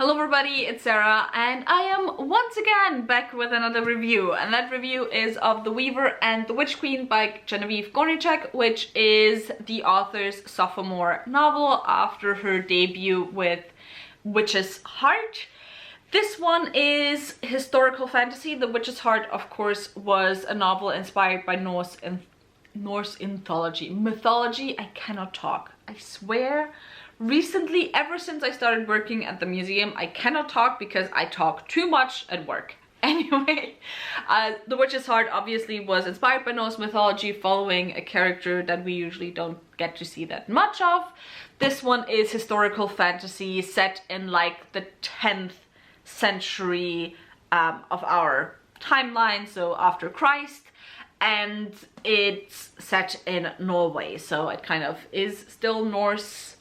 Hello everybody, it's Sarah and I am once again back with another review, and that review is of The Weaver and the Witch Queen by Genevieve Gornichek, which is the author's sophomore novel after her debut with Witch's Heart. This one is historical fantasy. The Witch's Heart, of course, was a novel inspired by Norse mythology. I cannot talk, I swear. Recently, ever since I started working at the museum, I cannot talk because I talk too much at work. Anyway, The Witch's Heart obviously was inspired by Norse mythology, following a character that we usually don't get to see that much of. This one is historical fantasy set in like the 10th century of our timeline, so after Christ. And it's set in Norway, so it kind of is still Norse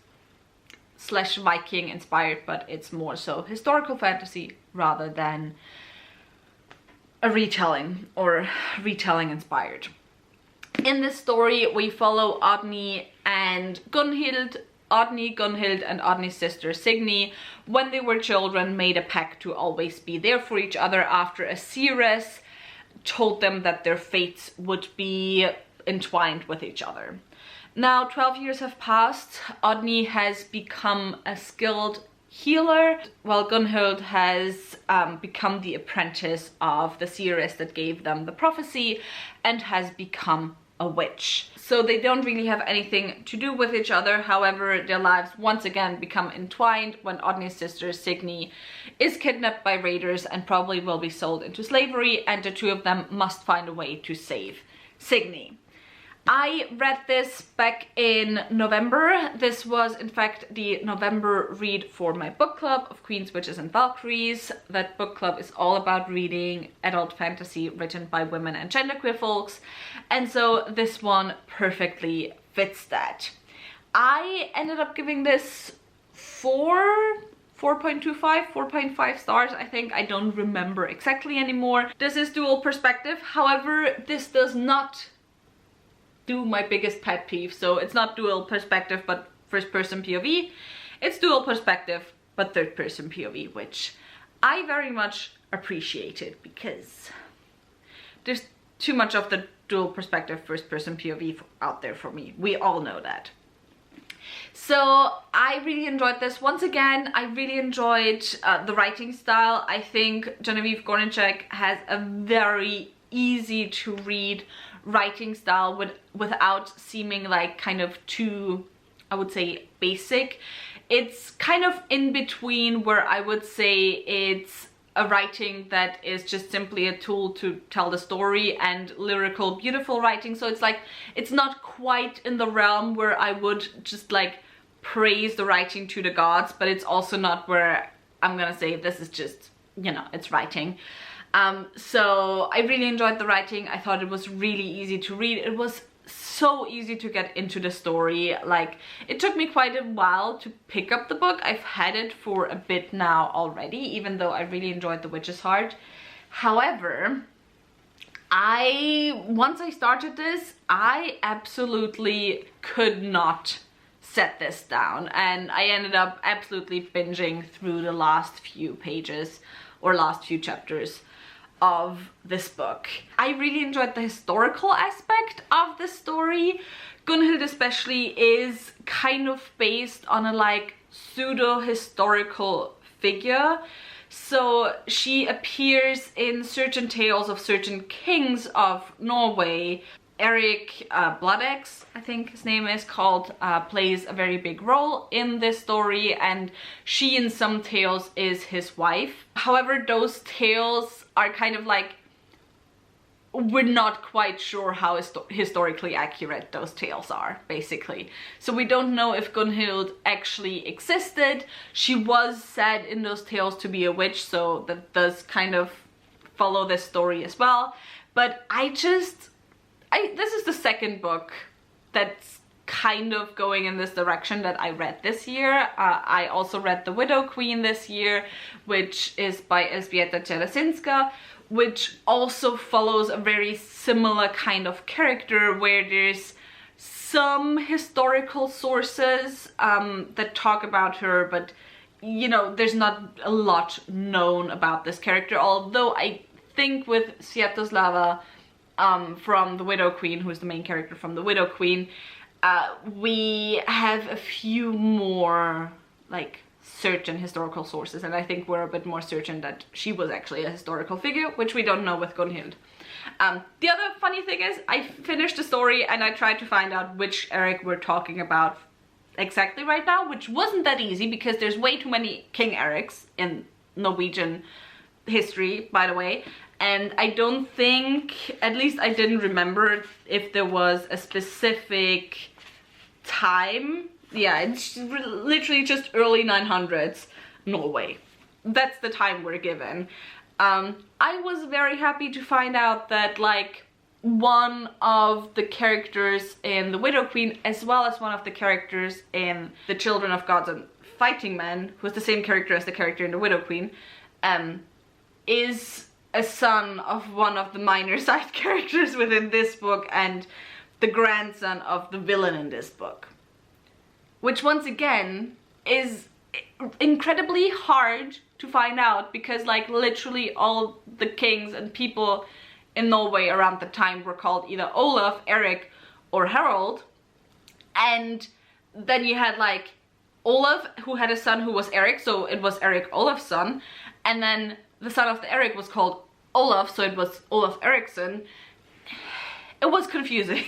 / Viking inspired, but it's more so historical fantasy rather than a retelling or retelling inspired. In this story we follow Oddny and Gunhild. Gunhild and Oddny's sister Signy, when they were children, made a pact to always be there for each other after a seeress told them that their fates would be entwined with each other. Now 12 years have passed. Oddny has become a skilled healer, while Gunhild has become the apprentice of the seeress that gave them the prophecy and has become a witch. So they don't really have anything to do with each other. However, their lives once again become entwined when Oddny's sister Signy is kidnapped by raiders and probably will be sold into slavery, and the two of them must find a way to save Signy. I read this back in November. This was in fact the November read for my book club of Queens, Witches and Valkyries. That book club is all about reading adult fantasy written by women and genderqueer folks, and so this one perfectly fits that. I ended up giving this 4.5 stars, I think. I don't remember exactly anymore. This is dual perspective. However, this does not do my biggest pet peeve. So it's not dual perspective but first person POV. It's dual perspective but third person POV, which I very much appreciated because there's too much of the dual perspective first person POV out there for me. We all know that. So I really enjoyed this. Once again, I really enjoyed the writing style. I think Genevieve Gornichek has a very easy to read writing style without seeming like kind of too, I would say, basic. It's kind of in between where I would say it's a writing that is just simply a tool to tell the story and lyrical, beautiful writing. So it's like, it's not quite in the realm where I would just like praise the writing to the gods, but it's also not where I'm gonna say this is just, you know, it's writing. So I really enjoyed the writing. I thought it was really easy to read. It was so easy to get into the story. Like, it took me quite a while to pick up the book. I've had it for a bit now already, even though I really enjoyed The Witch's Heart. However, once I started this, I absolutely could not set this down, and I ended up absolutely binging through the last few pages or last few chapters of this book. I really enjoyed the historical aspect of the story. Gunhild especially is kind of based on a like pseudo-historical figure. So she appears in certain tales of certain kings of Norway. Eric Bloodaxe, I think his name is called, plays a very big role in this story, and she in some tales is his wife. However, those tales are kind of like, we're not quite sure how historically accurate those tales are, basically. So we don't know if Gunhild actually existed. She was said in those tales to be a witch, so that does kind of follow this story as well. But this is the second book that's kind of going in this direction that I read this year. I also read The Widow Queen this year, which is by Elżbieta Cielesinska, which also follows a very similar kind of character where there's some historical sources that talk about her, but you know, there's not a lot known about this character, although I think with Sviatoslava from The Widow Queen, who's the main character from The Widow Queen, we have a few more like certain historical sources, and I think we're a bit more certain that she was actually a historical figure, which we don't know with Gunhild. The other funny thing is, I finished the story and I tried to find out which Eric we're talking about exactly right now, which wasn't that easy because there's way too many King Erics in Norwegian history, by the way, and I don't think, at least I didn't remember if there was a specific time. Yeah, it's literally just early 900s Norway. That's the time we're given. I was very happy to find out that like one of the characters in The Widow Queen, as well as one of the characters in The Children of Gods and Fighting Men, who's the same character as the character in The Widow Queen, is a son of one of the minor side characters within this book and the grandson of the villain in this book. Which once again is incredibly hard to find out because like literally all the kings and people in Norway around the time were called either Olaf, Eric, or Harold. And then you had like Olaf, who had a son who was Eric, so it was Eric Olaf's son. And then the son of the Eric was called Olaf, so it was Olaf Eriksson. It was confusing,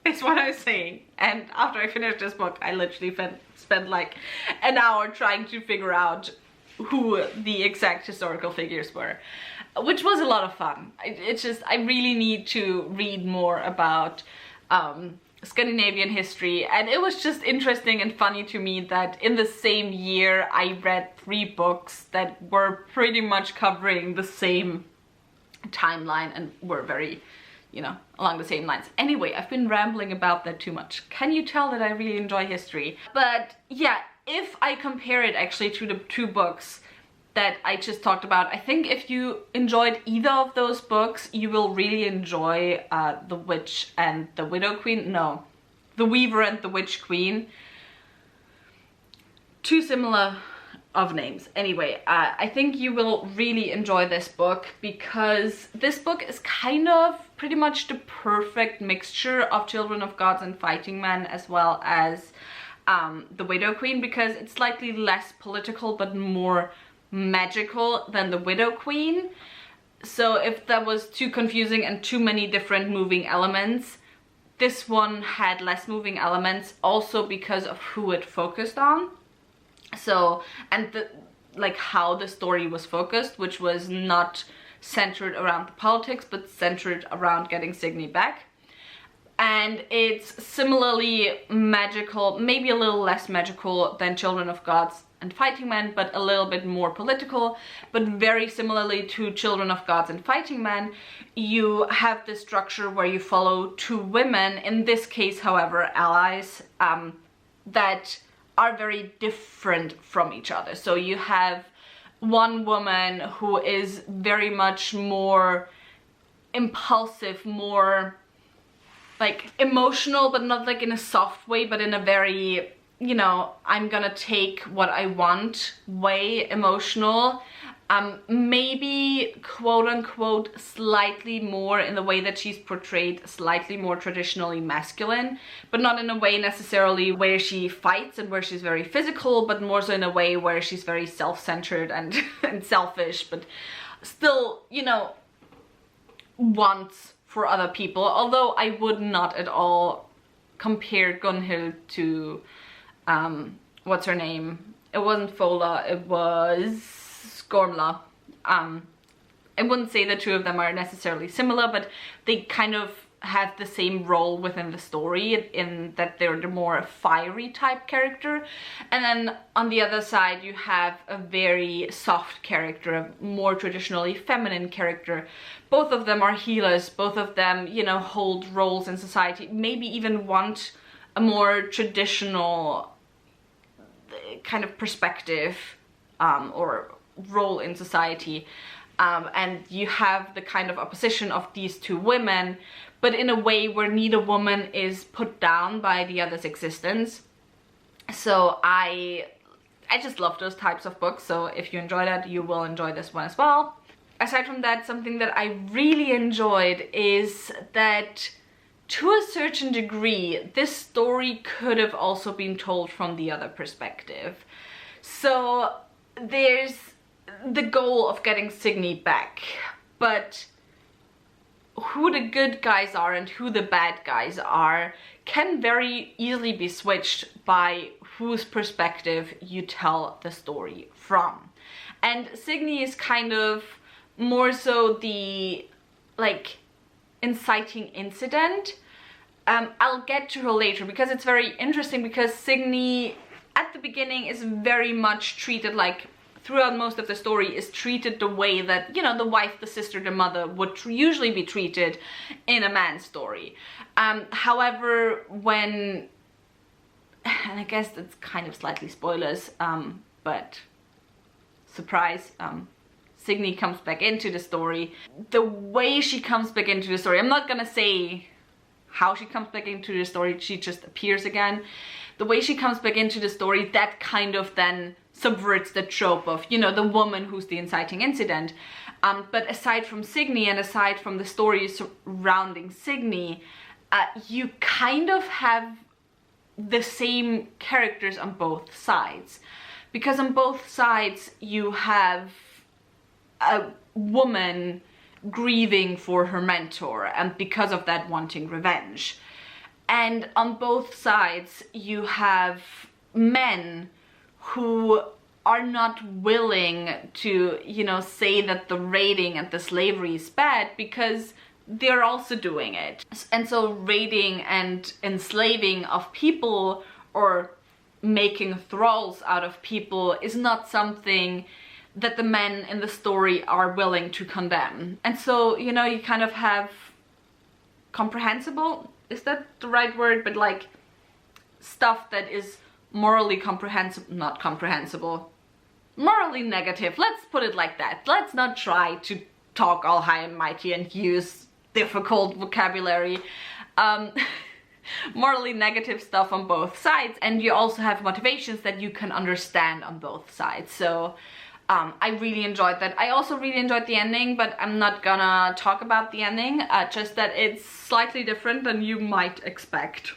is what I'm saying. And after I finished this book, I literally spent like an hour trying to figure out who the exact historical figures were, which was a lot of fun. It's just, I really need to read more about Scandinavian history, and it was just interesting and funny to me that in the same year I read 3 books that were pretty much covering the same timeline and were very, you know, along the same lines. Anyway, I've been rambling about that too much. Can you tell that I really enjoy history? But yeah, if I compare it actually to the 2 books that I just talked about, I think if you enjoyed either of those books, you will really enjoy The Witch and the Widow Queen. No, The Weaver and the Witch Queen. Too similar of names. Anyway, I think you will really enjoy this book because this book is kind of pretty much the perfect mixture of Children of Gods and Fighting Men, as well as The Widow Queen, because it's slightly less political but more magical than The Widow Queen. So if that was too confusing and too many different moving elements, this one had less moving elements, also because of who it focused on. So, and the, like how the story was focused, which was not centered around the politics, but centered around getting Signy back. And it's similarly magical, maybe a little less magical than Children of Gods and Fighting Men, but a little bit more political. But very similarly to Children of Gods and Fighting Men, you have this structure where you follow 2 women, in this case, however, allies, that are very different from each other. So you have one woman who is very much more impulsive, more like emotional, but not like in a soft way, but in a very, you know, I'm gonna take what I want way emotional. Maybe quote unquote slightly more in the way that she's portrayed, slightly more traditionally masculine, but not in a way necessarily where she fights and where she's very physical, but more so in a way where she's very self-centered and, and selfish, but still, you know, wants for other people. Although I would not at all compare Gunhild to what's her name? It wasn't Fola, it was Gormla. I wouldn't say the 2 of them are necessarily similar, but they kind of have the same role within the story, in that they're the more fiery type character. And then on the other side you have a very soft character, a more traditionally feminine character. Both of them are healers, both of them, you know, hold roles in society, maybe even want a more traditional kind of perspective or role in society, and you have the kind of opposition of these 2 women, but in a way where neither woman is put down by the other's existence. So I I just love those types of books, so if you enjoy that, you will enjoy this one as well. Aside from that, something that I really enjoyed is that to a certain degree, this story could have also been told from the other perspective. So there's the goal of getting Signe back, but who the good guys are and who the bad guys are can very easily be switched by whose perspective you tell the story from. And Signe is kind of more so the, like, inciting incident. I'll get to her later because it's very interesting, because Signe at the beginning is very much treated like, throughout most of the story, is treated the way that, you know, the wife, the sister, the mother would usually be treated in a man's story. However, when, and I guess that's kind of slightly spoilers, but surprise, Signe comes back into the story. The way she comes back into the story, I'm not gonna say how she comes back into the story, she just appears again. The way she comes back into the story, that kind of then subverts the trope of, you know, the woman who's the inciting incident. But aside from Signe and aside from the story surrounding Signe, you kind of have the same characters on both sides. Because on both sides you have a woman grieving for her mentor and because of that wanting revenge. And on both sides you have men who are not willing to, you know, say that the raiding and the slavery is bad because they're also doing it. And so raiding and enslaving of people or making thralls out of people is not something that the men in the story are willing to condemn. And so, you know, you kind of have comprehensible, is that the right word? But like stuff that is morally comprehensible, not comprehensible, morally negative, let's put it like that. Let's not try to talk all high and mighty and use difficult vocabulary. Morally negative stuff on both sides, and you also have motivations that you can understand on both sides. So I really enjoyed that. I also really enjoyed the ending, but I'm not gonna talk about the ending, just that it's slightly different than you might expect.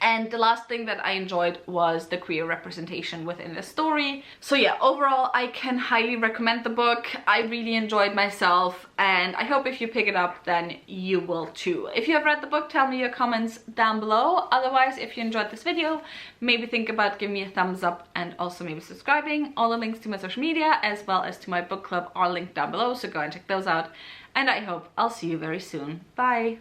And the last thing that I enjoyed was the queer representation within the story. So yeah, overall I can highly recommend the book. I really enjoyed myself, and I hope if you pick it up then you will too. If you have read the book, tell me your comments down below. Otherwise, if you enjoyed this video, maybe think about giving me a thumbs up and also maybe subscribing. All the links to my social media as well as to my book club are linked down below, so go and check those out. And I hope I'll see you very soon. Bye!